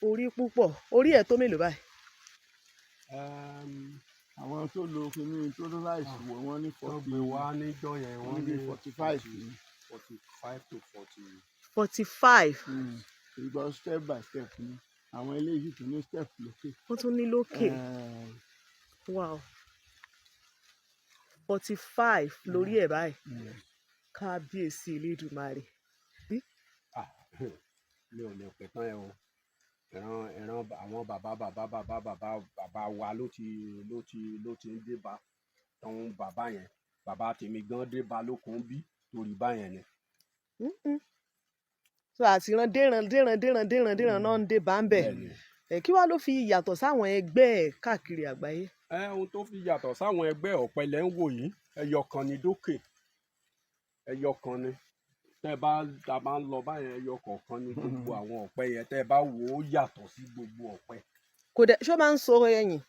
orí púpọ̀ orí ẹ̀ tó mélòó báyìí. Àwọn tó lo kíní tó ló láìsí wọ wọ́n ní 40 wá níjọ́ yẹn wọ́n ní 45 to 40. 45. Because step by step ni àwọn eléyìí tó ní step lókè. Wọ́n tún ní lókè. Wow. 45 lórí ẹ̀ báyìí. Kábíyèsí Elédùmarè. Mi ò lè pè tán ẹ o. Ìran àwọn bàbá wa ló ti ń débá tọ́hún bàbá yẹn. Bàbá tèmi gan débá lókun bí torí báyẹn ni. So àti ìran déran náà ń dé bá ń bẹ̀. Kí wá ló fi yàtọ̀ sáwọn ẹgbẹ́ ẹ̀ káàkiri àgbáyé? Ohun tó fi yàtọ̀ sáwọn ẹgbẹ́ ọ̀pẹ lẹ́ ń wò yìí ẹyọ kan ni dókè ẹyọ kan ni tẹ́ bá ń lọ báyẹn ẹyọ kọ̀ọ̀kan ni gbogbo àwọn ọ̀pẹ yẹn tẹ́ bá wò ó yàtọ̀ sí gbogbo ọ̀pẹ. Kò dẹ̀ ṣó máa ń so ẹyìn?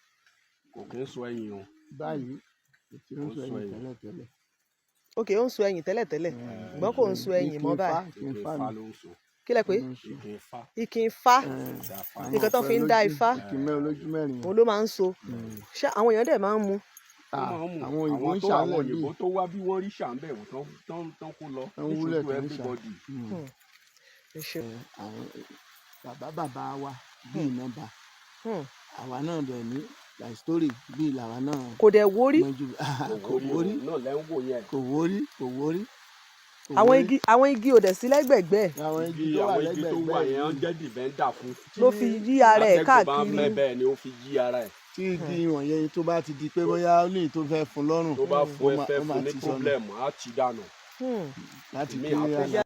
Kò kí ń so ẹyìn o. Báyìí kò ń so ẹyìn tẹ́lẹ̀tẹ́lẹ̀. Ok, ó ń so ẹyìn tẹ́lẹ̀tẹ́lẹ̀ ṣùgbọ́n kò ń so ẹyìn mọ́ báyìí. Ìkìnfà ló ń so. Kí lẹ pé? Ìkìnfà. Nǹkan tó fi ń dá ifá. Ìkìnmẹ́ olójú mẹ́rin. Òun ló máa ń so. Ṣé àwọn èèyàn dẹ̀ máa ń mu? Àwọn òyìnbó ń ṣàlẹ̀ bí. Àwọn òyìnbó tó wá bí wọ́n rí ṣàǹbẹ̀ tán kó lọ níṣojú everybody. Bàbá wa bí ìnàbà àwa náà bẹ̀ ní like story bí làwa náà. Kò dẹ̀ wórí. Kò wórí náà lẹ́ ń wò yẹn. Kò wórí. Àwọn igi ò dẹ̀ sí lẹ́gbẹ̀gbẹ́. Àwọn igi tó wà yẹn ń jẹ́ dìbẹ́ndà fún. Ló fi yí ara ẹ̀ káàkiri. Atẹ́gùn bá ń mẹ́ bẹ́ẹ̀ ni ó fi yí ara ẹ̀. Tí igi wọ̀nyẹn tó bá ti di pé bóyá ó ní tó fẹ́ fún lọ́rùn. Tó bá fún ẹ fẹ́ fún ní pọ́blẹ́mù á ti dànù. Láti kéré